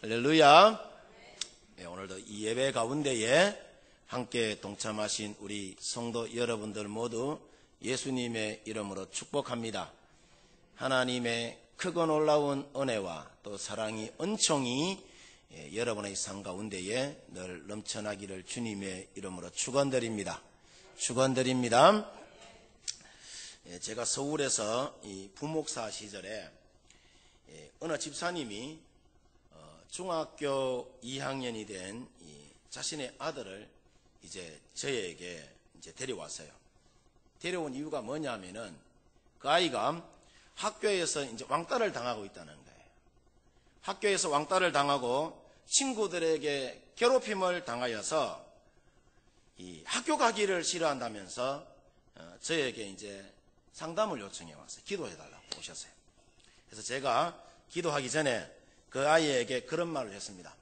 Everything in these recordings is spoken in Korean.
할렐루야. 네, 오늘도 이 예배 가운데에 함께 동참하신 우리 성도 여러분들 모두 예수님의 이름으로 축복합니다. 하나님의 크고 놀라운 은혜와 또 사랑이 은총이 여러분의 삶 가운데에 늘 넘쳐나기를 주님의 이름으로 축원드립니다. 축원드립니다. 제가 서울에서 이 부목사 시절에 어느 집사님이 중학교 2학년이 된 자신의 아들을 이제 저에게 데려왔어요. 데려온 이유가 뭐냐면은 그 아이가 학교에서 이제 왕따를 당하고 있다는 거예요. 학교에서 왕따를 당하고 친구들에게 괴롭힘을 당하여서 이 학교 가기를 싫어한다면서 저에게 이제 상담을 요청해 왔어요. 기도해달라고 오셨어요. 그래서 제가 기도하기 전에 그 아이에게 그런 말을 했습니다.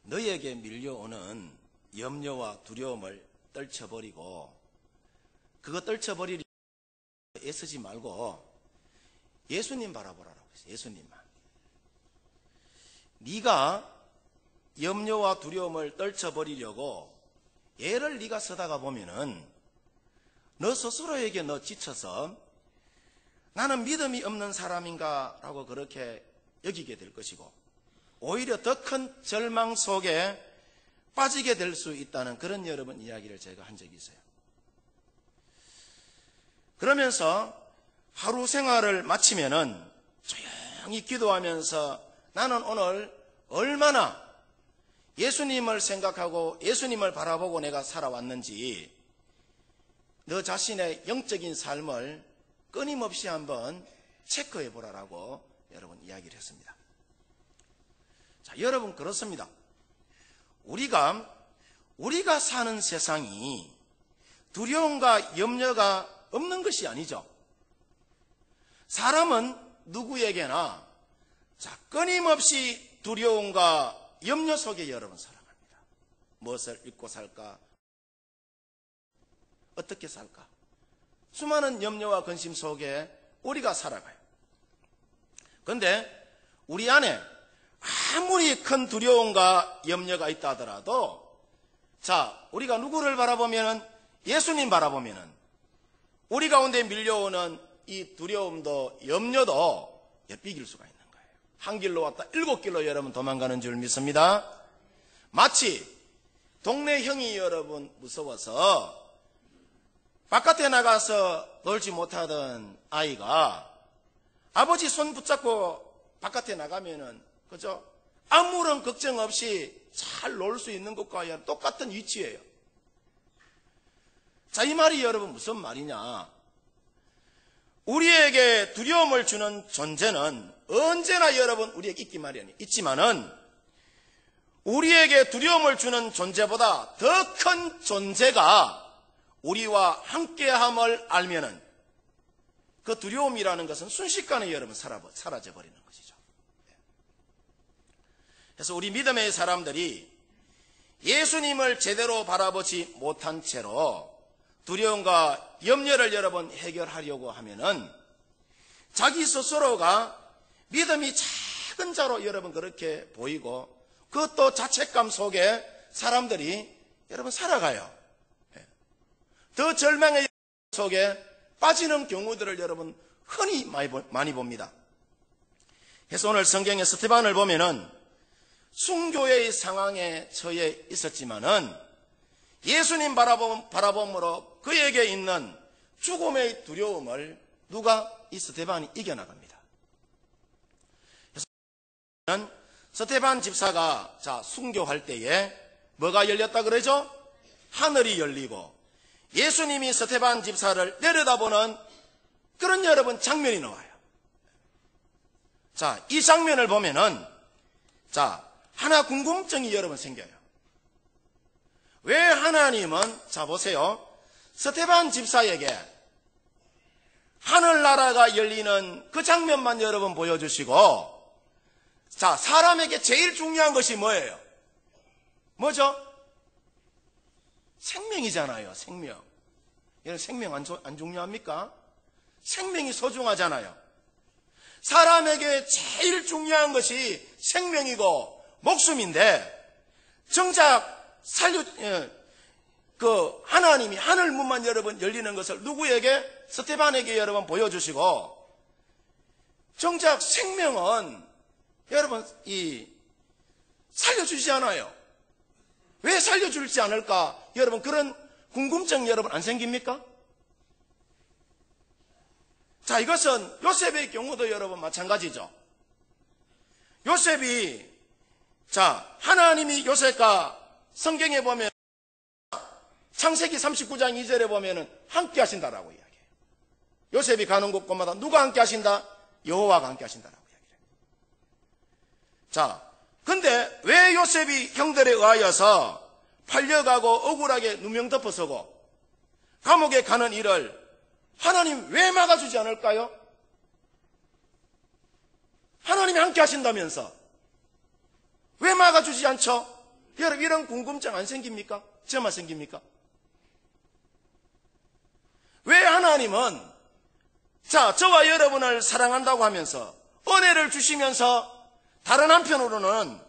너에게 밀려오는 염려와 두려움을 떨쳐버리고 그거 떨쳐버리려 애쓰지 말고 예수님 바라보라고 했어요. 예수님만. 네가 염려와 두려움을 떨쳐버리려고 애를 네가 쓰다가 보면은 너 스스로에게 너 지쳐서 나는 믿음이 없는 사람인가 라고 그렇게 여기게 될 것이고 오히려 더 큰 절망 속에 빠지게 될 수 있다는 그런 여러분 이야기를 제가 한 적이 있어요. 그러면서 하루 생활을 마치면은 조용히 기도하면서 나는 오늘 얼마나 예수님을 생각하고 예수님을 바라보고 내가 살아왔는지 너 자신의 영적인 삶을 끊임없이 한번 체크해 보라라고 여러분 이야기를 했습니다. 자, 여러분 그렇습니다. 우리가 사는 세상이 두려움과 염려가 없는 것이 아니죠. 사람은 누구에게나 끊임없이 두려움과 염려 속에 여러분 살아갑니다. 무엇을 입고 살까? 어떻게 살까? 수많은 염려와 근심 속에 우리가 살아가요. 그런데 우리 안에 아무리 큰 두려움과 염려가 있다 하더라도 우리가 누구를 바라보면은 예수님 바라보면은 우리 가운데 밀려오는 이 두려움도 염려도 이길 수가 있는 거예요. 한 길로 왔다 7길로 여러분 도망가는 줄 믿습니다. 마치 동네 형이 여러분 무서워서 바깥에 나가서 놀지 못하던 아이가 아버지 손 붙잡고 바깥에 나가면은 그죠? 아무런 걱정 없이 잘 놀 수 있는 것과 똑같은 위치예요. 자, 이 말이 여러분 무슨 말이냐? 우리에게 두려움을 주는 존재는 언제나 여러분 우리에게 있기 마련이에요. 있지만은 우리에게 두려움을 주는 존재보다 더 큰 존재가 우리와 함께함을 알면은 그 두려움이라는 것은 순식간에 여러분 사라져 버리는 것이죠. 그래서 우리 믿음의 사람들이 예수님을 제대로 바라보지 못한 채로 두려움과 염려를 여러분 해결하려고 하면은 자기 스스로가 믿음이 작은 자로 여러분 그렇게 보이고 그것도 자책감 속에 사람들이 여러분 살아가요. 더 절망의 속에 빠지는 경우들을 여러분 흔히 많이 봅니다. 그래서 오늘 성경의 스데반을 보면은 순교의 상황에 처해 있었지만은 예수님 바라봄으로 그에게 있는 죽음의 두려움을 누가 이 스데반이 이겨나갑니다. 그래서 스데반 집사가 순교할 때에 뭐가 열렸다 그러죠? 하늘이 열리고 예수님이 스데반 집사를 내려다보는 그런 여러분 장면이 나와요. 이 장면을 보면은 하나 궁금증이 여러분 생겨요. 왜 하나님은 보세요. 스데반 집사에게 하늘나라가 열리는 그 장면만 여러분 보여주시고 사람에게 제일 중요한 것이 뭐예요? 뭐죠? 생명이잖아요. 생명. 여러분 생명 안 중요합니까? 생명이 소중하잖아요. 사람에게 제일 중요한 것이 생명이고 목숨인데, 정작 하나님이 하늘 문만 여러분 열리는 것을 누구에게? 스데반에게 여러분 보여주시고, 정작 생명은 여러분 살려주지 않아요. 왜 살려주지 않을까? 여러분 그런 궁금증 여러분 안 생깁니까? 자, 이것은 요셉의 경우도 여러분 마찬가지죠. 요셉이, 하나님이 요셉과 성경에 보면 창세기 39장 2절에 보면은 함께 하신다라고 이야기해요. 요셉이 가는 곳곳마다 누가 함께 하신다? 여호와가 함께 하신다라고 이야기해요. 자, 근데 왜 요셉이 형들에 의하여서 팔려가고 억울하게 누명 덮어서고 감옥에 가는 일을 하나님 왜 막아주지 않을까요? 하나님이 함께 하신다면서 왜 막아주지 않죠? 여러분 이런 궁금증 안 생깁니까? 저만 생깁니까? 왜 하나님은 저와 여러분을 사랑한다고 하면서 은혜를 주시면서 다른 한편으로는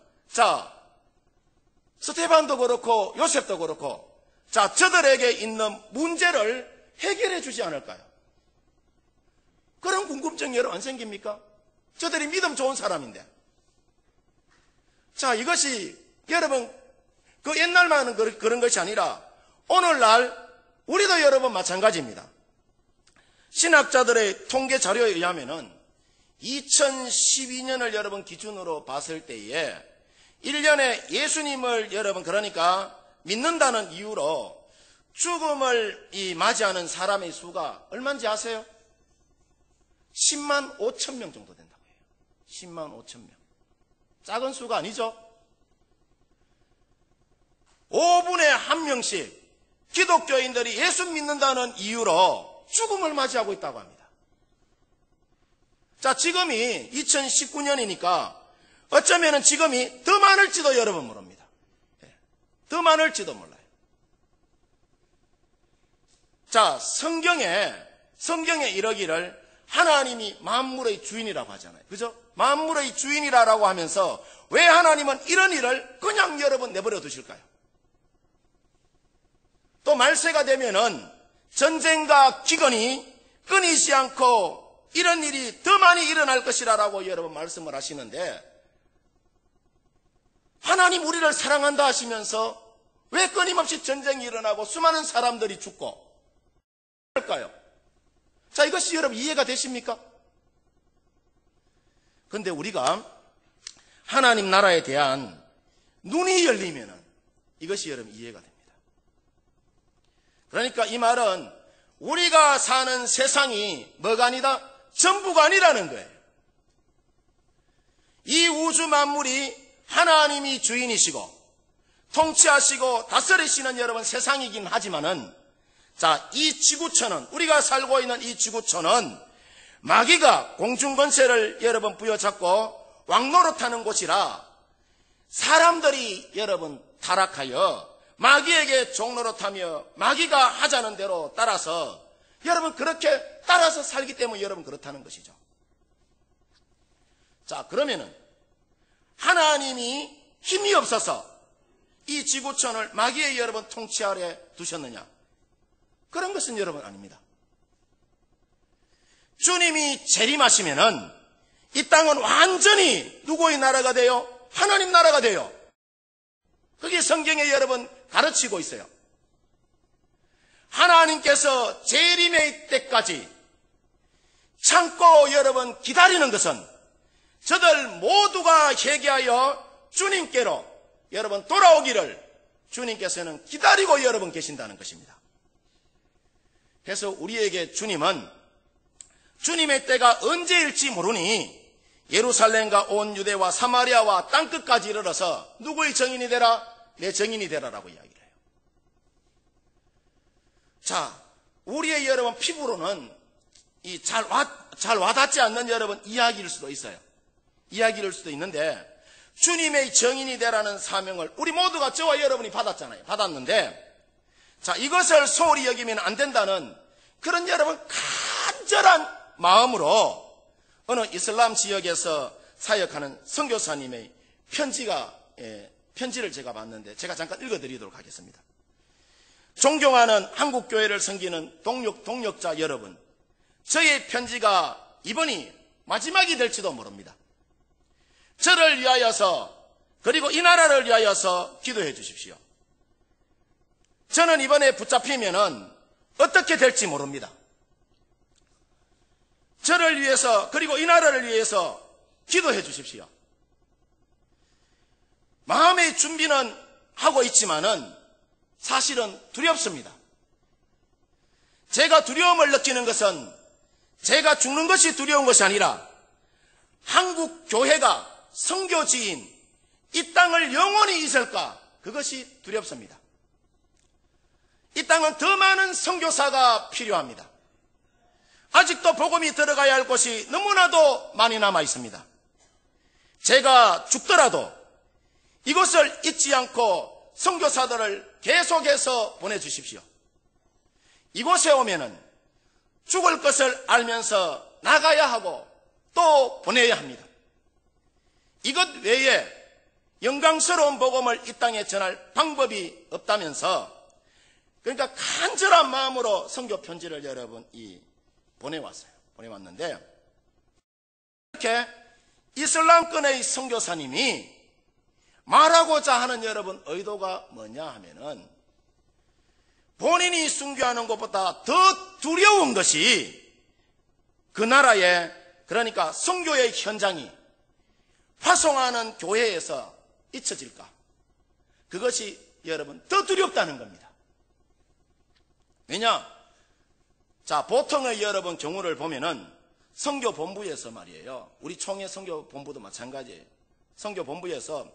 스데반도 그렇고 요셉도 그렇고 저들에게 있는 문제를 해결해 주지 않을까요? 그런 궁금증이 여러분 안 생깁니까? 저들이 믿음 좋은 사람인데. 이것이 여러분 그 옛날만은 그런 것이 아니라 오늘날 우리도 여러분 마찬가지입니다. 신학자들의 통계 자료에 의하면은 2012년을 여러분 기준으로 봤을 때에 1년에 예수님을 여러분 그러니까 믿는다는 이유로 죽음을 맞이하는 사람의 수가 얼마인지 아세요? 10만 5천 명 정도 된다고 해요. 10만 5천 명. 작은 수가 아니죠? 5분에 1명씩 기독교인들이 예수 믿는다는 이유로 죽음을 맞이하고 있다고 합니다. 지금이 2019년이니까 어쩌면 지금이 더 많을지도 여러분 모릅니다. 더 많을지도 몰라요. 성경에 이러기를 하나님이 만물의 주인이라고 하잖아요. 그죠? 만물의 주인이라고 하면서 왜 하나님은 이런 일을 그냥 여러분 내버려 두실까요? 또 말세가 되면은 전쟁과 기근이 끊이지 않고 이런 일이 더 많이 일어날 것이라고 여러분 말씀을 하시는데 하나님 우리를 사랑한다 하시면서 왜 끊임없이 전쟁이 일어나고 수많은 사람들이 죽고 그럴까요? 이것이 여러분 이해가 되십니까? 그런데 우리가 하나님 나라에 대한 눈이 열리면은 이것이 여러분 이해가 됩니다. 그러니까 이 말은 우리가 사는 세상이 뭐가 아니다? 전부가 아니라는 거예요. 이 우주 만물이 하나님이 주인이시고 통치하시고 다스리시는 여러분 세상이긴 하지만은 이 지구촌은 우리가 살고 있는 이 지구촌은 마귀가 공중권세를 여러분 부여잡고 왕노릇하는 곳이라 사람들이 여러분 타락하여 마귀에게 종노릇하며 마귀가 하자는 대로 따라서 여러분 그렇게 따라서 살기 때문에 여러분 그렇다는 것이죠. 그러면은 하나님이 힘이 없어서 이 지구촌을 마귀의 여러분 통치 아래 두셨느냐? 그런 것은 여러분 아닙니다. 주님이 재림하시면은 이 땅은 완전히 누구의 나라가 돼요? 하나님 나라가 돼요. 그게 성경에 여러분 가르치고 있어요. 하나님께서 재림의 때까지 참고 여러분 기다리는 것은 저들 모두가 회개하여 주님께로 여러분 돌아오기를 주님께서는 기다리고 여러분 계신다는 것입니다. 그래서 우리에게 주님은 주님의 때가 언제일지 모르니 예루살렘과 온 유대와 사마리아와 땅끝까지 이르러서 누구의 정인이 되라? 내 정인이 되라라고 이야기를 해요. 우리의 여러분 피부로는 잘 와닿지 않는 여러분 이야기일 수도 있어요. 이야기일 수도 있는데 주님의 정인이 되라는 사명을 우리 모두가 저와 여러분이 받았잖아요. 받았는데 이것을 소홀히 여기면 안 된다는 그런 여러분 간절한 마음으로 어느 이슬람 지역에서 사역하는 선교사님의 편지를 제가 봤는데 제가 잠깐 읽어드리도록 하겠습니다. 존경하는 한국교회를 섬기는 동력자 여러분, 저의 편지가 이번이 마지막이 될지도 모릅니다. 저를 위하여서 그리고 이 나라를 위하여서 기도해 주십시오. 저는 이번에 붙잡히면은 어떻게 될지 모릅니다. 저를 위해서 그리고 이 나라를 위해서 기도해 주십시오. 마음의 준비는 하고 있지만은 사실은 두렵습니다. 제가 두려움을 느끼는 것은 제가 죽는 것이 두려운 것이 아니라 한국 교회가 선교지인 이 땅을 영원히 있을까, 그것이 두렵습니다. 이 땅은 더 많은 선교사가 필요합니다. 아직도 복음이 들어가야 할 곳이 너무나도 많이 남아 있습니다. 제가 죽더라도 이곳을 잊지 않고 선교사들을 계속해서 보내주십시오. 이곳에 오면은 죽을 것을 알면서 나가야 하고 또 보내야 합니다. 이것 외에 영광스러운 복음을 이 땅에 전할 방법이 없다면서, 그러니까 간절한 마음으로 선교 편지를 여러분이 보내왔는데, 이렇게 이슬람권의 선교사님이 말하고자 하는 여러분 의도가 뭐냐 하면은, 본인이 순교하는 것보다 더 두려운 것이 그 나라의, 그러니까 선교의 현장이 파송하는 교회에서 잊혀질까, 그것이 여러분 더 두렵다는 겁니다. 왜냐? 자, 보통의 여러분 경우를 보면은 선교본부에서 말이에요. 우리 총회 선교본부도 마찬가지예요. 선교본부에서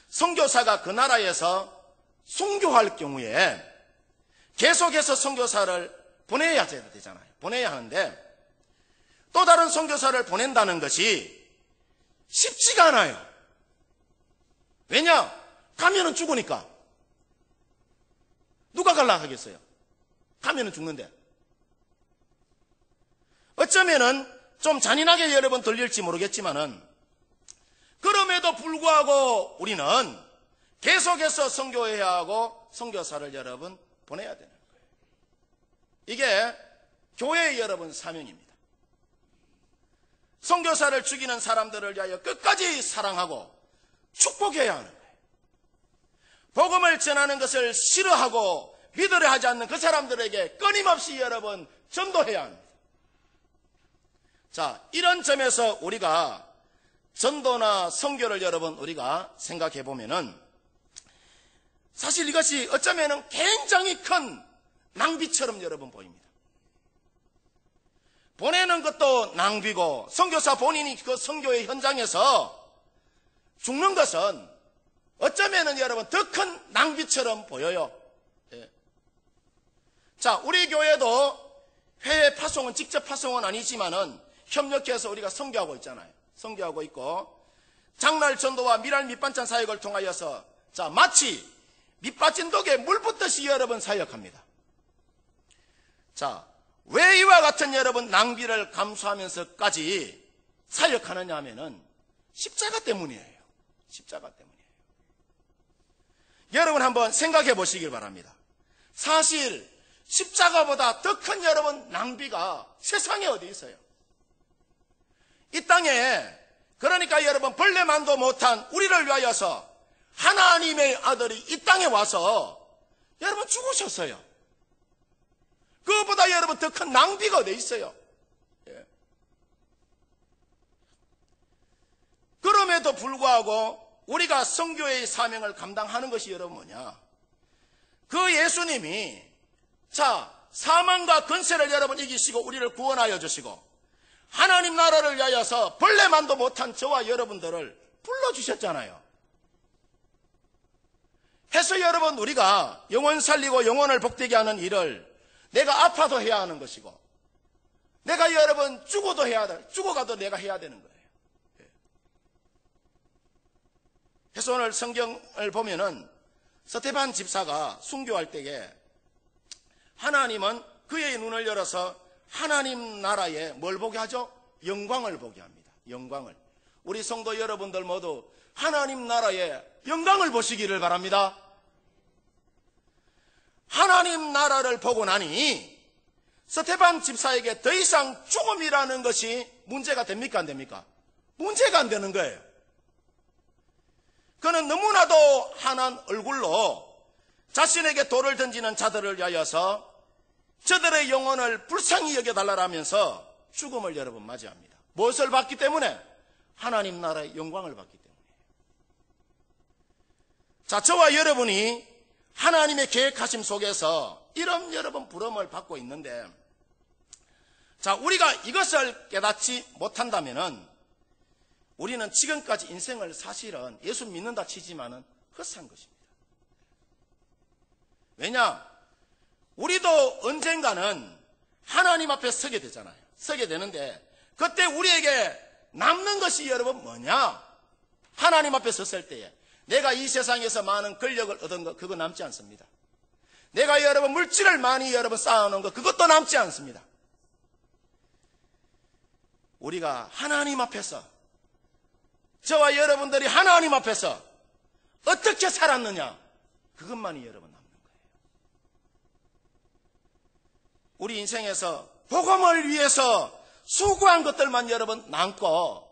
선교사가 그 나라에서 순교할 경우에 계속해서 선교사를 보내야 되잖아요. 보내야 하는데 또 다른 선교사를 보낸다는 것이 쉽지가 않아요. 왜냐? 가면은 죽으니까. 누가 갈라 하겠어요? 가면은 죽는데. 어쩌면은 좀 잔인하게 여러분 들릴지 모르겠지만은, 그럼에도 불구하고 우리는 계속해서 선교해야 하고 선교사를 여러분 보내야 되는 거예요. 이게 교회의 여러분 사명입니다. 선교사를 죽이는 사람들을 위하여 끝까지 사랑하고 축복해야 하는 거예요. 복음을 전하는 것을 싫어하고 믿으려 하지 않는 그 사람들에게 끊임없이 여러분 전도해야 합니다. 자, 이런 점에서 우리가 전도나 선교를 여러분 우리가 생각해 보면은 사실 이것이 어쩌면은 굉장히 큰 낭비처럼 여러분 보입니다. 보내는 것도 낭비고 선교사 본인이 그 선교의 현장에서 죽는 것은 어쩌면은 여러분 더 큰 낭비처럼 보여요. 예. 자, 우리 교회도 해외 파송은 직접 파송은 아니지만은 협력해서 우리가 선교하고 있잖아요. 선교하고 있고 장날 전도와 미랄 밑반찬 사역을 통하여서 자, 마치 밑빠진 독에 물 붓듯이 여러분 사역합니다. 자, 왜 이와 같은 여러분 낭비를 감수하면서까지 사역하느냐 하면은 십자가 때문이에요. 십자가 때문이에요. 여러분 한번 생각해 보시길 바랍니다. 사실 십자가보다 더 큰 여러분 낭비가 세상에 어디 있어요? 이 땅에, 그러니까 여러분 벌레만도 못한 우리를 위하여서 하나님의 아들이 이 땅에 와서 여러분 죽으셨어요. 그것보다 여러분 더 큰 낭비가 어디 있어요? 예. 그럼에도 불구하고 우리가 선교의 사명을 감당하는 것이 여러분 뭐냐? 그 예수님이 자, 사망과 권세를 여러분 이기시고 우리를 구원하여 주시고 하나님 나라를 위하여서 벌레만도 못한 저와 여러분들을 불러주셨잖아요. 해서 여러분 우리가 영혼 살리고 영혼을 복되게 하는 일을 내가 아파도 해야 하는 것이고 내가 여러분 죽어도 해야 돼. 죽어가도 내가 해야 되는 거예요. 그래서 오늘 성경을 보면은 스데반 집사가 순교할 때에 하나님은 그의 눈을 열어서 하나님 나라에 뭘 보게 하죠? 영광을 보게 합니다. 영광을. 우리 성도 여러분들 모두 하나님 나라의 영광을 보시기를 바랍니다. 하나님 나라를 보고 나니 스데반 집사에게 더 이상 죽음이라는 것이 문제가 됩니까? 안 됩니까? 문제가 안 되는 거예요. 그는 너무나도 환한 얼굴로 자신에게 돌을 던지는 자들을 위하여서 저들의 영혼을 불쌍히 여겨달라라면서 죽음을 여러분 맞이합니다. 무엇을 받기 때문에? 하나님 나라의 영광을 받기 때문에. 자, 저와 여러분이 하나님의 계획하심 속에서 이런 여러분 부름을 받고 있는데, 자, 우리가 이것을 깨닫지 못한다면은 우리는 지금까지 인생을 사실은 예수 믿는다 치지만은 헛산 것입니다. 왜냐? 우리도 언젠가는 하나님 앞에 서게 되잖아요. 서게 되는데 그때 우리에게 남는 것이 여러분 뭐냐? 하나님 앞에 섰을 때에 내가 이 세상에서 많은 권력을 얻은 것 그거 남지 않습니다. 내가 여러분 물질을 많이 여러분 쌓아놓은 것 그것도 남지 않습니다. 우리가 하나님 앞에서 저와 여러분들이 하나님 앞에서 어떻게 살았느냐 그것만이 여러분 남는 거예요. 우리 인생에서 복음을 위해서 수고한 것들만 여러분 남고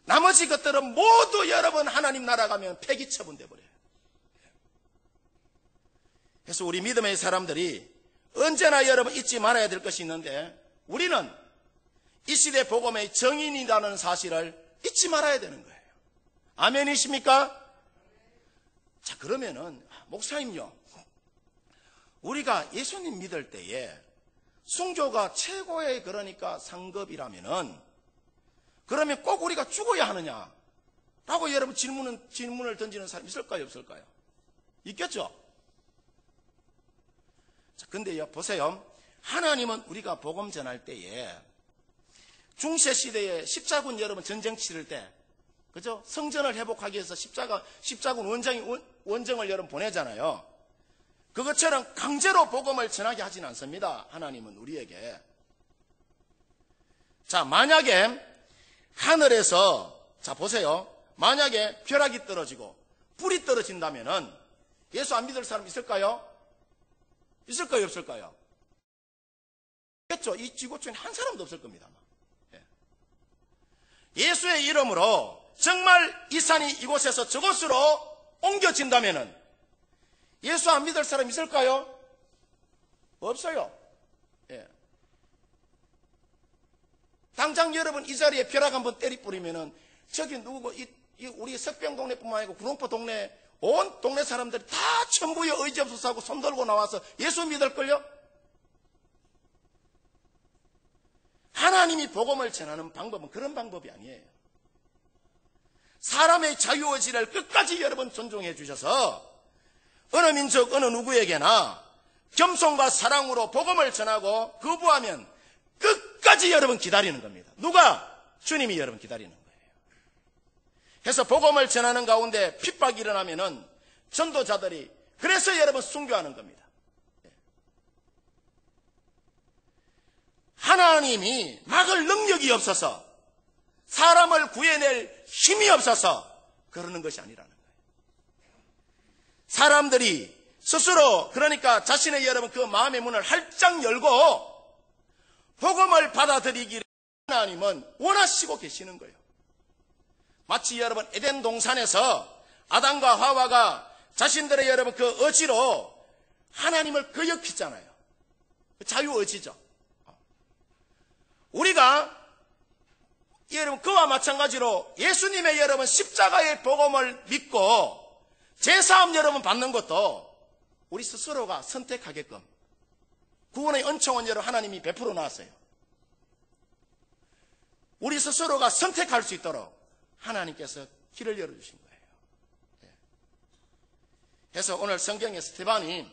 나머지 것들은 모두 여러분 하나님 나라 가면 폐기 처분돼 버려요. 그래서 우리 믿음의 사람들이 언제나 여러분 잊지 말아야 될 것이 있는데 우리는 이 시대 복음의 정인이라는 사실을 잊지 말아야 되는 거예요. 아멘이십니까? 자, 그러면은 목사님요, 우리가 예수님 믿을 때에 순교가 최고의 그러니까 상급이라면은 그러면 꼭 우리가 죽어야 하느냐? 라고 여러분 질문을 던지는 사람이 있을까요? 없을까요? 있겠죠? 자, 근데요, 보세요. 하나님은 우리가 복음 전할 때에 중세시대에 십자군 여러분 전쟁 치를 때, 그죠? 성전을 회복하기 위해서 십자군 원정을 여러분 보내잖아요. 그것처럼 강제로 복음을 전하게 하진 않습니다. 하나님은 우리에게. 자, 만약에 하늘에서, 자, 보세요. 만약에 벼락이 떨어지고 불이 떨어진다면은 예수 안 믿을 사람 있을까요? 있을까요? 없을까요? 있겠죠. 이 지구촌에 한 사람도 없을 겁니다. 예수의 이름으로 정말 이 산이 이곳에서 저곳으로 옮겨진다면은 예수 안 믿을 사람 있을까요? 없어요. 예. 당장 여러분 이 자리에 벼락 한번 때리 뿌리면은 저기 누구고 우리 석병 동네뿐만 아니고 구룡포 동네 온 동네 사람들이 다 천부에 의지없어서 손 들고 나와서 예수 믿을걸요? 하나님이 복음을 전하는 방법은 그런 방법이 아니에요. 사람의 자유의지를 끝까지 여러분 존중해 주셔서 어느 민족 어느 누구에게나 겸손과 사랑으로 복음을 전하고 거부하면 끝까지 여러분 기다리는 겁니다. 누가? 주님이 여러분 기다리는 거예요. 그래서 복음을 전하는 가운데 핍박이 일어나면은 전도자들이 그래서 여러분 순교하는 겁니다. 하나님이 막을 능력이 없어서 사람을 구해낼 힘이 없어서 그러는 것이 아니라는 거예요. 사람들이 스스로 그러니까 자신의 여러분 그 마음의 문을 활짝 열고 복음을 받아들이기를 하나님은 원하시고 계시는 거예요. 마치 여러분 에덴 동산에서 아담과 하와가 자신들의 여러분 그 의지로 하나님을 거역했잖아요. 자유의지죠. 우리가 여러분 그와 마찬가지로 예수님의 여러분 십자가의 복음을 믿고 제사함 여러분 받는 것도 우리 스스로가 선택하게끔 구원의 은총은 여러분 하나님이 베풀어 놨어요. 우리 스스로가 선택할 수 있도록 하나님께서 길을 열어주신 거예요. 그래서 오늘 성경에 스데반이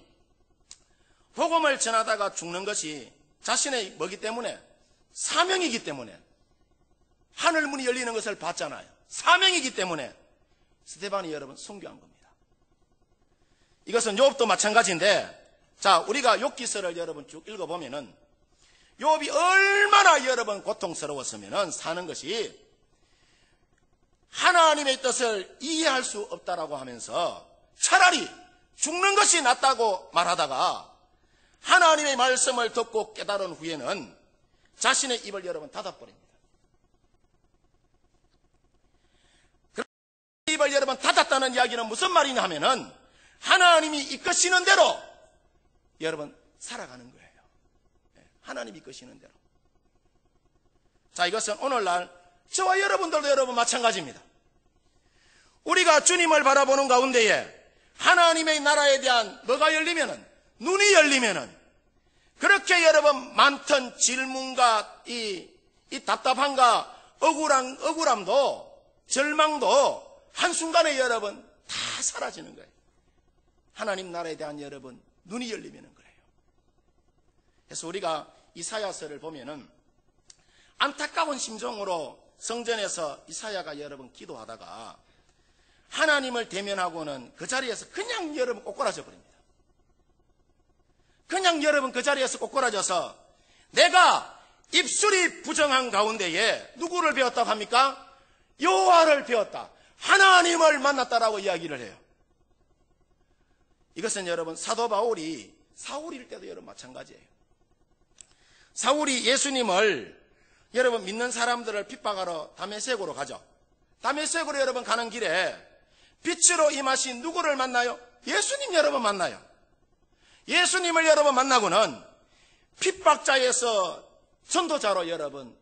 복음을 전하다가 죽는 것이 자신의 뭐기 때문에 사명이기 때문에 하늘문이 열리는 것을 봤잖아요. 사명이기 때문에 스데반이 여러분 순교한 겁니다. 이것은 욥도 마찬가지인데 자 우리가 욥기서를 여러분 쭉 읽어보면은 욥이 얼마나 여러분 고통스러웠으면 사는 것이 하나님의 뜻을 이해할 수 없다라고 하면서 차라리 죽는 것이 낫다고 말하다가 하나님의 말씀을 듣고 깨달은 후에는 자신의 입을 여러분 닫아버립니다. 입을 여러분 닫았다는 이야기는 무슨 말이냐 하면은 하나님이 이끄시는 대로 여러분 살아가는 거예요. 하나님이 이끄시는 대로. 자, 이것은 오늘날 저와 여러분들도 여러분 마찬가지입니다. 우리가 주님을 바라보는 가운데에 하나님의 나라에 대한 뭐가 열리면은, 눈이 열리면은 그렇게 여러분 많던 질문과 이 답답함과 억울함도 절망도 한순간에 여러분 다 사라지는 거예요. 하나님 나라에 대한 여러분 눈이 열리면은 그래요. 그래서 우리가 이사야서를 보면은 안타까운 심정으로 성전에서 이사야가 여러분 기도하다가 하나님을 대면하고는 그 자리에서 그냥 여러분 꼬꾸라져 버립니다. 그냥 여러분 그 자리에서 꼬꾸라져서 내가 입술이 부정한 가운데에 누구를 배웠다고 합니까? 여호와를 배웠다. 하나님을 만났다라고 이야기를 해요. 이것은 여러분 사도 바울이 사울일 때도 여러분 마찬가지예요. 사울이 예수님을 여러분 믿는 사람들을 핍박하러 다메섹으로 가죠. 다메섹으로 여러분 가는 길에 빛으로 임하신 누구를 만나요? 예수님 여러분 만나요. 예수님을 여러분 만나고는 핍박자에서 전도자로 여러분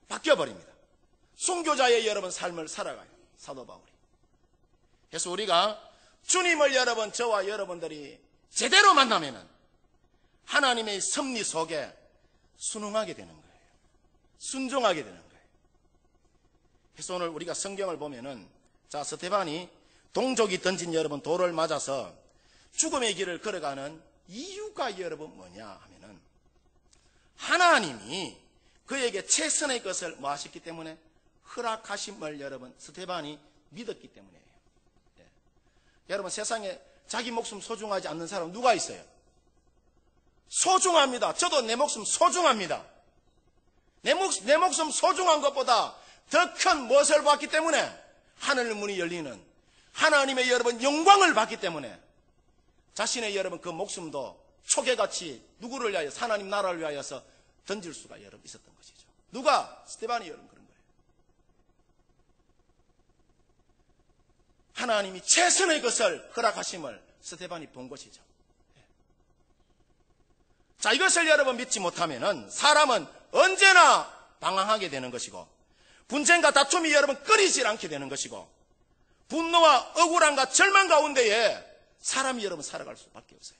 바뀌어버립니다. 순교자의 여러분 삶을 살아가요. 사도 바울이. 그래서 우리가 주님을 여러분 저와 여러분들이 제대로 만나면은 하나님의 섭리 속에 순응하게 되는 거예요. 순종하게 되는 거예요. 그래서 오늘 우리가 성경을 보면은 자, 스데반이 동족이 던진 여러분 돌을 맞아서 죽음의 길을 걸어가는 이유가 여러분 뭐냐 하면은 하나님이 그에게 최선의 것을 뭐 하셨기 때문에 허락하심을 여러분 스데반이 믿었기 때문이에요. 예. 여러분 세상에 자기 목숨 소중하지 않는 사람 누가 있어요? 소중합니다. 저도 내 목숨 소중합니다. 내 목숨 소중한 것보다 더 큰 무엇을 받기 때문에 하늘 문이 열리는 하나님의 여러분 영광을 받기 때문에 자신의 여러분 그 목숨도 초계같이 누구를 위하여 하나님 나라를 위하여서 던질 수가 여러분 있었던 것이죠. 누가? 스데반이 여러분 그런 거예요. 하나님이 최선의 것을 허락하심을 스데반이 본 것이죠. 자, 이것을 여러분 믿지 못하면은 사람은 언제나 방황하게 되는 것이고 분쟁과 다툼이 여러분 끊이질 않게 되는 것이고 분노와 억울함과 절망 가운데에 사람이 여러분 살아갈 수밖에 없어요.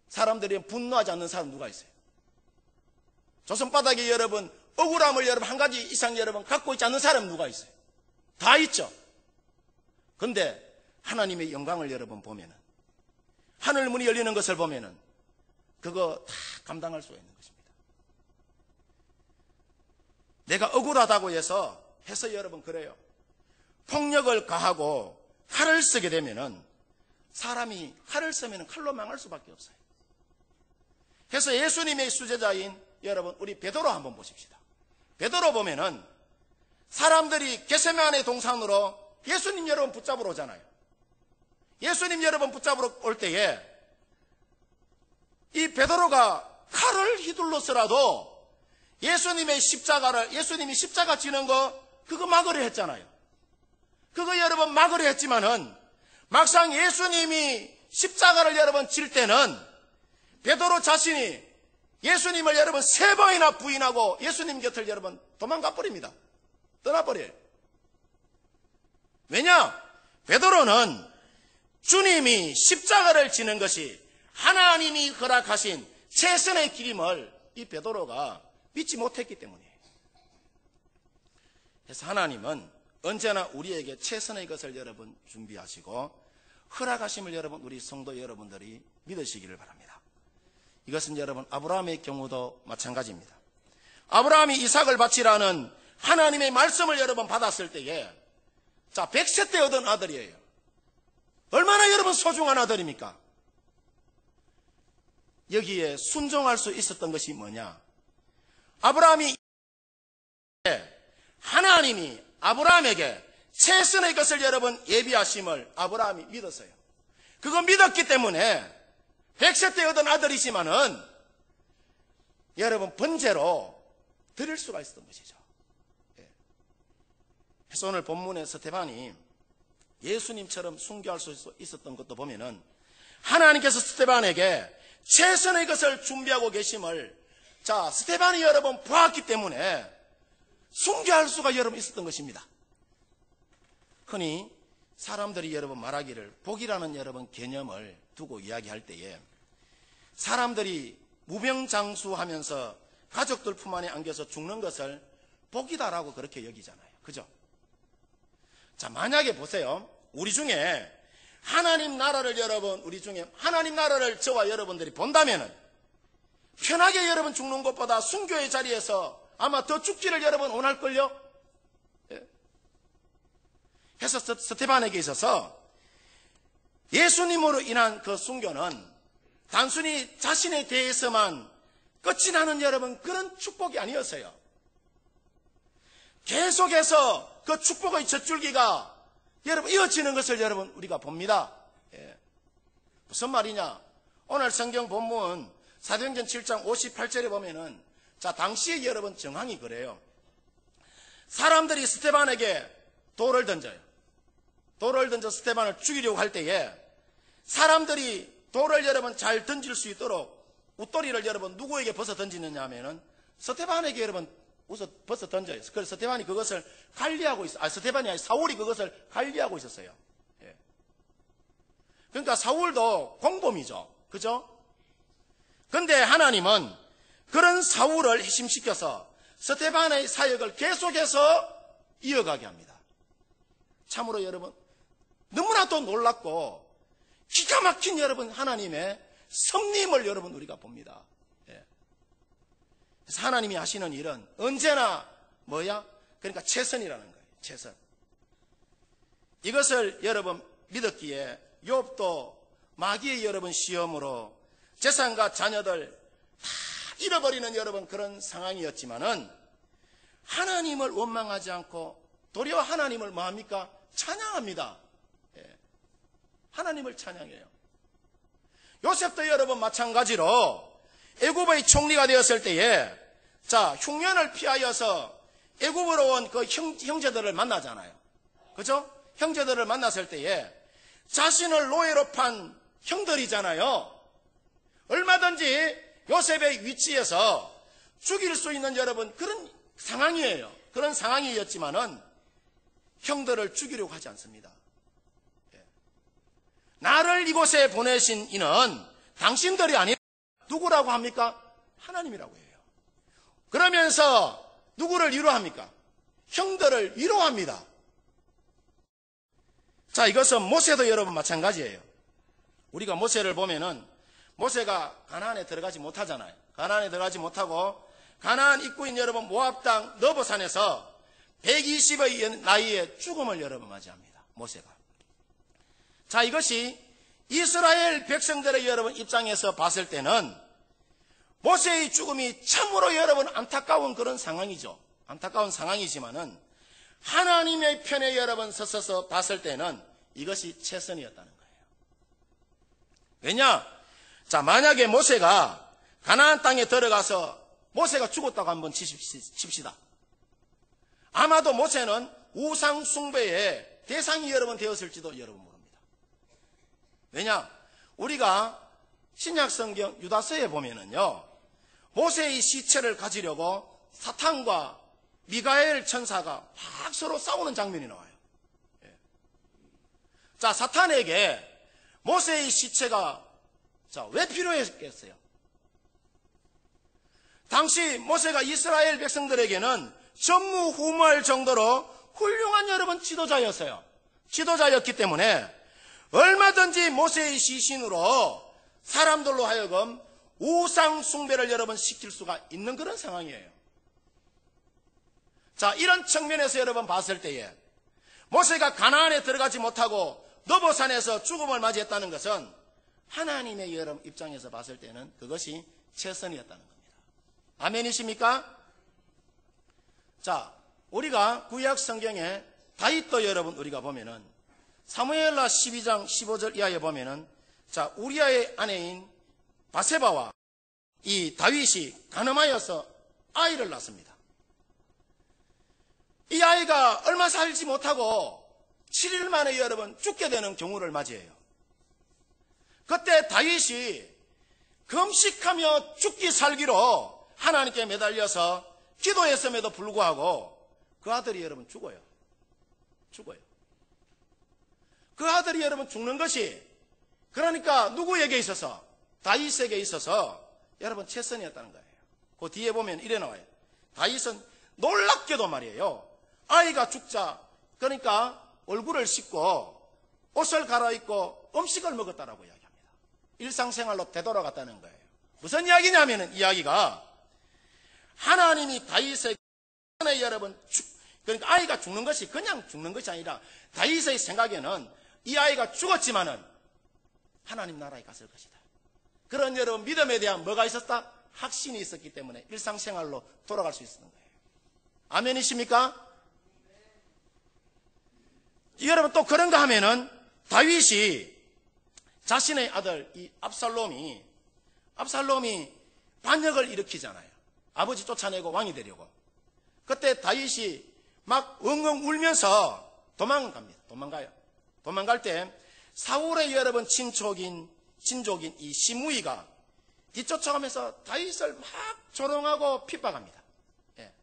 사람들이 분노하지 않는 사람 누가 있어요? 조선바닥에 여러분 억울함을 여러분 한 가지 이상 여러분 갖고 있지 않는 사람 누가 있어요? 다 있죠. 그런데 하나님의 영광을 여러분 보면은 하늘 문이 열리는 것을 보면은 그거 다 감당할 수가 있는 것입니다. 내가 억울하다고 해서 여러분 그래요. 폭력을 가하고 칼을 쓰게 되면은 사람이 칼을 쓰면 칼로 망할 수밖에 없어요. 그래서 예수님의 수제자인 여러분 우리 베드로 한번 보십시다. 베드로 보면은 사람들이 겟세마네 동산으로 예수님 여러분 붙잡으러 오잖아요. 예수님 여러분 붙잡으러 올 때에 이 베드로가 칼을 휘둘러서라도 예수님이 십자가 지는 거 그거 막으려 했잖아요. 그거 여러분 막으려 했지만은 막상 예수님이 십자가를 여러분 질 때는 베드로 자신이 예수님을 여러분 3번이나 부인하고 예수님 곁을 여러분 도망가 버립니다. 떠나버려요. 왜냐? 베드로는 주님이 십자가를 지는 것이 하나님이 허락하신 최선의 길임을 이 베드로가 믿지 못했기 때문이에요. 그래서 하나님은 언제나 우리에게 최선의 것을 여러분 준비하시고 허락하심을 여러분 우리 성도 여러분들이 믿으시기를 바랍니다. 이것은 여러분 아브라함의 경우도 마찬가지입니다. 아브라함이 이삭을 바치라는 하나님의 말씀을 여러분 받았을 때에 자 100세 때 얻은 아들이에요. 얼마나 여러분 소중한 아들입니까? 여기에 순종할 수 있었던 것이 뭐냐? 아브라함이 하나님이 아브라함에게 최선의 것을 여러분 예비하심을 아브라함이 믿었어요. 그거 믿었기 때문에 100세 때 얻은 아들이지만은 여러분 번제로 드릴 수가 있었던 것이죠. 그래서 오늘 본문의 스데반이 예수님처럼 순교할 수 있었던 것도 보면은 하나님께서 스데반에게 최선의 것을 준비하고 계심을 스데반이 여러분 보았기 때문에 순교할 수가 여러분 있었던 것입니다. 흔히 사람들이 여러분 말하기를 복이라는 여러분 개념을 두고 이야기할 때에 사람들이 무병장수하면서 가족들 품 안에 안겨서 죽는 것을 복이다라고 그렇게 여기잖아요. 그죠? 자, 만약에 보세요. 우리 중에 하나님 나라를 여러분, 우리 중에 하나님 나라를 저와 여러분들이 본다면은 편하게 여러분 죽는 것보다 순교의 자리에서 아마 더 죽기를 여러분 원할걸요? 예. 그래서 스데반에게 있어서 예수님으로 인한 그 순교는 단순히 자신에 대해서만 끝이 나는 여러분 그런 축복이 아니었어요. 계속해서 그 축복의 젖줄기가 여러분 이어지는 것을 여러분 우리가 봅니다. 예. 무슨 말이냐? 오늘 성경 본문 사도행전 7장 58절에 보면은 당시에 여러분 정황이 그래요. 사람들이 스데반에게 돌을 던져요. 돌을 던져 스데반을 죽이려고 할 때에 사람들이 돌을 여러분 잘 던질 수 있도록 웃돌이를 여러분 누구에게 벗어 던지느냐 하면은 스데반에게 여러분 벗어 던져요. 그래서 스데반이 그것을 관리하고 있어요. 스데반이 아니라 사울이 그것을 관리하고 있었어요. 예. 그러니까 사울도 공범이죠. 그죠? 근데 하나님은 그런 사울을 회심시켜서 스데반의 사역을 계속해서 이어가게 합니다. 참으로 여러분 너무나도 놀랍고 기가 막힌 여러분 하나님의 섭리임을 여러분 우리가 봅니다. 예. 그래서 하나님이 하시는 일은 언제나 뭐야? 그러니까 최선이라는 거예요. 최선. 이것을 여러분 믿었기에 욥도 마귀의 여러분 시험으로 재산과 자녀들 다 잃어버리는 여러분 그런 상황이었지만은 하나님을 원망하지 않고 도리어 하나님을 뭐합니까? 찬양합니다. 예. 하나님을 찬양해요. 요셉도 여러분 마찬가지로 애굽의 총리가 되었을 때에 흉년을 피하여서 애굽으로 온 그 형제들을 만나잖아요. 그죠? 형제들을 만났을 때에 자신을 노예로 판 형들이잖아요. 얼마든지 요셉의 위치에서 죽일 수 있는 여러분 그런 상황이에요. 그런 상황이었지만은 형들을 죽이려고 하지 않습니다. 나를 이곳에 보내신 이는 당신들이 아니라 누구라고 합니까? 하나님이라고 해요. 그러면서 누구를 위로합니까? 형들을 위로합니다. 이것은 모세도 여러분 마찬가지예요. 우리가 모세를 보면은 모세가 가나안에 들어가지 못하잖아요. 가나안에 들어가지 못하고 가나안 입구인 여러분 모압 땅 너보산에서 120의 나이에 죽음을 여러분 맞이합니다. 모세가. 이것이 이스라엘 백성들의 여러분 입장에서 봤을 때는 모세의 죽음이 참으로 여러분 안타까운 그런 상황이죠. 안타까운 상황이지만은 하나님의 편에 여러분 서서 봤을 때는 이것이 최선이었다는 거예요. 왜냐? 만약에 모세가 가나안 땅에 들어가서 모세가 죽었다고 한번 칩시다. 아마도 모세는 우상 숭배의 대상이 여러분 되었을지도 여러분 모릅니다. 왜냐? 우리가 신약성경 유다서에 보면은요, 모세의 시체를 가지려고 사탄과 미가엘 천사가 막 서로 싸우는 장면이 나와요. 사탄에게 모세의 시체가 왜 필요했겠어요? 당시 모세가 이스라엘 백성들에게는 전무후무할 정도로 훌륭한 여러분 지도자였어요. 지도자였기 때문에 얼마든지 모세의 시신으로 사람들로 하여금 우상 숭배를 여러분 시킬 수가 있는 그런 상황이에요. 이런 측면에서 여러분 봤을 때에 모세가 가나안에 들어가지 못하고 너보산에서 죽음을 맞이했다는 것은 하나님의 여러분 입장에서 봤을 때는 그것이 최선이었다는 겁니다. 아멘이십니까? 자, 우리가 구약 성경에 다윗도 여러분 우리가 보면은 사무엘하 12장 15절 이하에 보면은 자, 우리아의 아내인 바세바와 이 다윗이 간음하여서 아이를 낳습니다. 이 아이가 얼마 살지 못하고 7일 만에 여러분 죽게 되는 경우를 맞이해요. 그때 다윗이 금식하며 죽기 살기로 하나님께 매달려서 기도했음에도 불구하고 그 아들이 여러분 죽어요. 그 아들이 여러분 죽는 것이 그러니까 누구에게 있어서? 다윗에게 있어서 여러분 최선이었다는 거예요. 그 뒤에 보면 이래 나와요. 다윗은 놀랍게도 말이에요. 아이가 죽자 그러니까 얼굴을 씻고 옷을 갈아입고 음식을 먹었다라고 이야기합니다. 일상생활로 되돌아갔다는 거예요. 무슨 이야기냐면은 이야기가 하나님이 다윗의 여러분 그러니까 아이가 죽는 것이 그냥 죽는 것이 아니라 다윗의 생각에는 이 아이가 죽었지만은 하나님 나라에 갔을 것이다. 그런 여러분 믿음에 대한 뭐가 있었다? 확신이 있었기 때문에 일상생활로 돌아갈 수 있었던 거예요. 아멘이십니까? 여러분 또 그런가 하면은 다윗이 자신의 아들 이 압살롬이 반역을 일으키잖아요. 아버지 쫓아내고 왕이 되려고. 그때 다윗이 막 엉엉 울면서 도망가요. 도망갈 때 사울의 여러분 친족인 이 시므이가 뒤쫓아가면서 다윗을 막 조롱하고 핍박합니다. 예.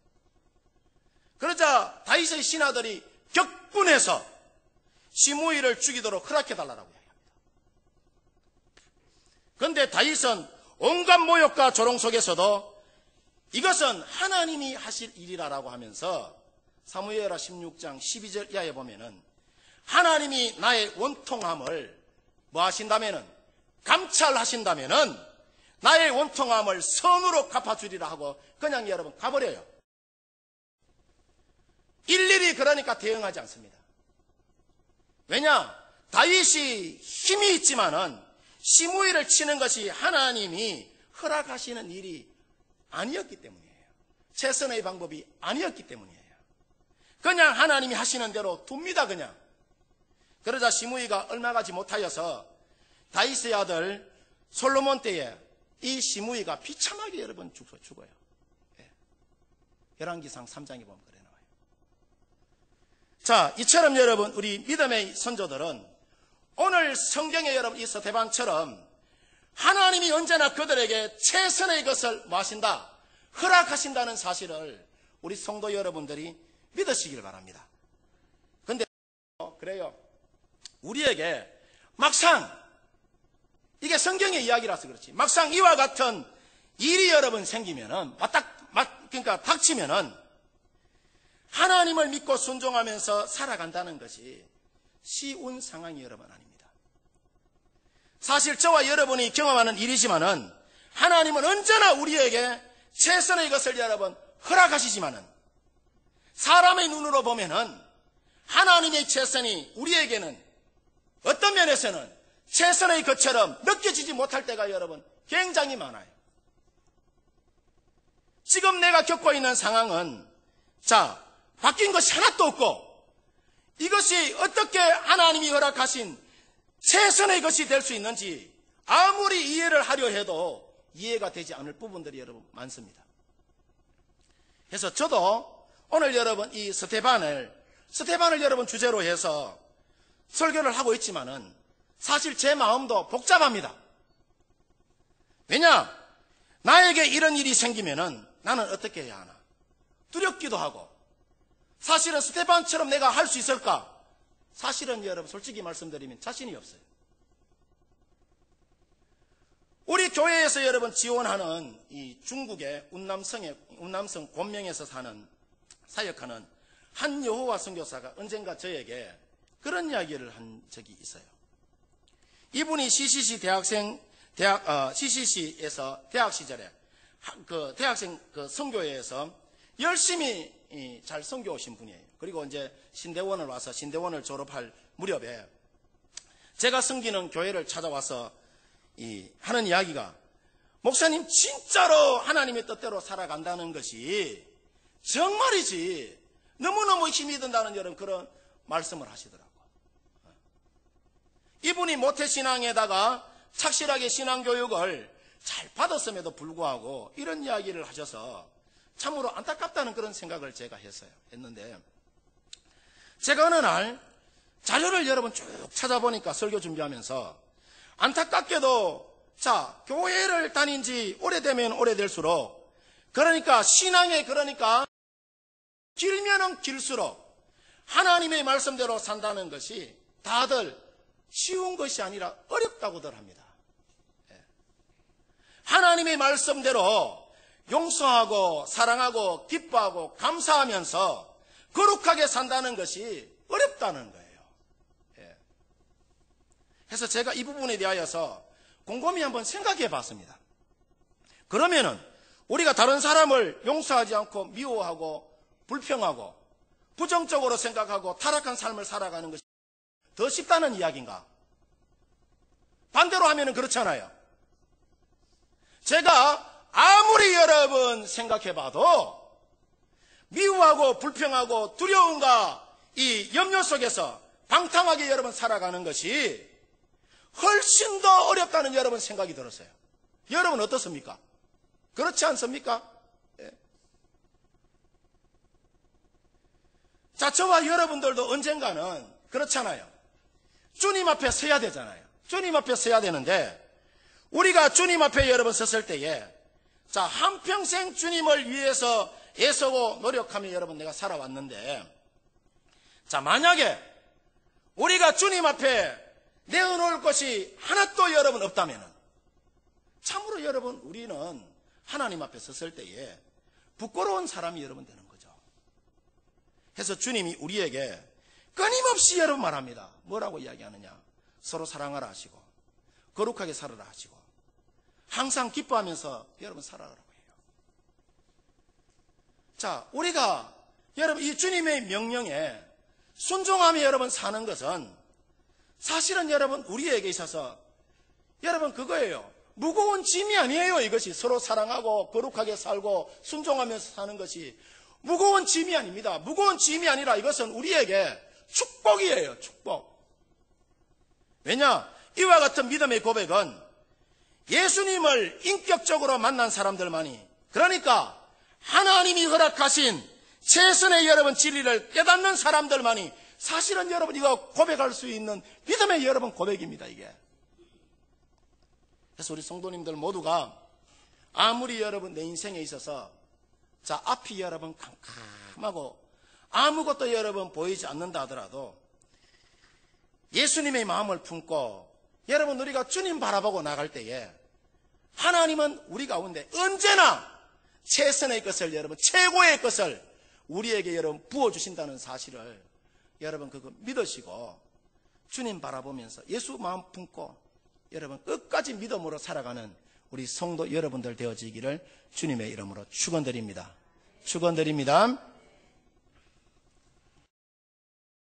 그러자 다윗의 신하들이 격분해서 시므이를 죽이도록 허락해달라고 이야기합니다. 그런데 다윗은 온갖 모욕과 조롱 속에서도 이것은 하나님이 하실 일이라고 하면서 사무엘하 16장 12절 이하에 보면은 하나님이 나의 원통함을 뭐 하신다면은 감찰하신다면은 나의 원통함을 선으로 갚아주리라 하고 그냥 여러분 가버려요. 일일이 그러니까 대응하지 않습니다. 왜냐? 다윗이 힘이 있지만은 시므이를 치는 것이 하나님이 허락하시는 일이 아니었기 때문이에요. 최선의 방법이 아니었기 때문이에요. 그냥 하나님이 하시는 대로 둡니다. 그냥. 그러자 시므이가 얼마 가지 못하여서 다윗의 아들 솔로몬 때에 이 시므이가 비참하게 여러분 죽어요. 예. 열왕기상 3장에 보면 그래 나와요. 자, 이처럼 여러분 우리 믿음의 선조들은 오늘 성경에 여러분 이 스데반처럼 하나님이 언제나 그들에게 최선의 것을 뭐 하신다? 허락하신다는 사실을 우리 성도 여러분들이 믿으시길 바랍니다. 근데 그래요. 우리에게 막상 이게 성경의 이야기라서 그렇지. 막상 이와 같은 일이 여러분 생기면은 그러니까 닥치면은 하나님을 믿고 순종하면서 살아간다는 것이 쉬운 상황이 여러분 아닙니다. 사실 저와 여러분이 경험하는 일이지만은 하나님은 언제나 우리에게 최선의 것을 여러분 허락하시지만은 사람의 눈으로 보면은 하나님의 최선이 우리에게는 어떤 면에서는 최선의 것처럼 느껴지지 못할 때가 여러분 굉장히 많아요. 지금 내가 겪고 있는 상황은 자, 바뀐 것이 하나도 없고 이것이 어떻게 하나님이 허락하신 최선의 것이 될 수 있는지 아무리 이해를 하려 해도 이해가 되지 않을 부분들이 여러분 많습니다. 그래서 저도 오늘 여러분 이 스데반을 여러분 주제로 해서 설교를 하고 있지만은 사실 제 마음도 복잡합니다. 왜냐? 나에게 이런 일이 생기면은 나는 어떻게 해야 하나? 두렵기도 하고 사실은 스데반처럼 내가 할 수 있을까? 사실은 여러분 솔직히 말씀드리면 자신이 없어요. 우리 교회에서 여러분 지원하는 이 중국의 운남성 곤명에서 사역하는 한 여호와 선교사가 언젠가 저에게 그런 이야기를 한 적이 있어요. 이분이 CCC에서 대학 시절에 그 대학생 그 선교회에서 열심히 잘 선교 오신 분이에요. 그리고 이제 신대원을 와서 신대원을 졸업할 무렵에 제가 섬기는 교회를 찾아와서 하는 이야기가 목사님 진짜로 하나님의 뜻대로 살아간다는 것이 정말이지 너무너무 힘이 든다는 여러분 그런 말씀을 하시더라고요. 이분이 모태신앙에다가 착실하게 신앙교육을 잘 받았음에도 불구하고 이런 이야기를 하셔서 참으로 안타깝다는 그런 생각을 제가 했는데 제가 어느 날 자료를 여러분 쭉 찾아보니까 설교 준비하면서 안타깝게도 교회를 다닌 지 오래되면 오래될수록 그러니까 신앙에 길면은 길수록 하나님의 말씀대로 산다는 것이 다들 쉬운 것이 아니라 어렵다고들 합니다. 하나님의 말씀대로 용서하고 사랑하고 기뻐하고 감사하면서 거룩하게 산다는 것이 어렵다는 거예요. 그래서 제가 이 부분에 대하여서 곰곰이 한번 생각해 봤습니다. 그러면은 우리가 다른 사람을 용서하지 않고 미워하고 불평하고 부정적으로 생각하고 타락한 삶을 살아가는 것이 더 쉽다는 이야기인가? 반대로 하면은 그렇잖아요. 제가 아무리 여러분 생각해봐도 미워하고 불평하고 두려움과 이 염려 속에서 방탕하게 여러분 살아가는 것이 훨씬 더 어렵다는 여러분 생각이 들었어요. 여러분 어떻습니까? 그렇지 않습니까? 예. 저와 여러분들도 언젠가는 그렇잖아요. 주님 앞에 서야 되잖아요. 주님 앞에 서야 되는데 우리가 주님 앞에 여러분 섰을 때에 한평생 주님을 위해서 애쓰고 노력하며 여러분 내가 살아왔는데 만약에 우리가 주님 앞에 내어놓을 것이 하나도 여러분 없다면 참으로 여러분 우리는 하나님 앞에 섰을 때에 부끄러운 사람이 여러분 되는 거죠. 그래서 주님이 우리에게 끊임없이 여러분 말합니다. 뭐라고 이야기하느냐? 서로 사랑하라 하시고 거룩하게 살아라 하시고 항상 기뻐하면서 여러분 살아가라고 해요. 우리가 여러분 이 주님의 명령에 순종하며 여러분 사는 것은 사실은 여러분 우리에게 있어서 여러분 그거예요. 무거운 짐이 아니에요. 이것이 서로 사랑하고 거룩하게 살고 순종하면서 사는 것이 무거운 짐이 아닙니다. 무거운 짐이 아니라 이것은 우리에게 축복이에요. 축복. 왜냐? 이와 같은 믿음의 고백은 예수님을 인격적으로 만난 사람들만이 그러니까 하나님이 허락하신 최선의 여러분 진리를 깨닫는 사람들만이 사실은 여러분 이거 고백할 수 있는 믿음의 여러분 고백입니다. 이게. 그래서 우리 성도님들 모두가 아무리 여러분 내 인생에 있어서 앞이 여러분 캄캄하고 아무것도 여러분 보이지 않는다 하더라도 예수님의 마음을 품고 여러분 우리가 주님 바라보고 나갈 때에 하나님은 우리 가운데 언제나 최선의 것을 여러분 최고의 것을 우리에게 여러분 부어주신다는 사실을 여러분 그거 믿으시고 주님 바라보면서 예수 마음 품고 여러분 끝까지 믿음으로 살아가는 우리 성도 여러분들 되어지기를 주님의 이름으로 축원드립니다. 축원드립니다.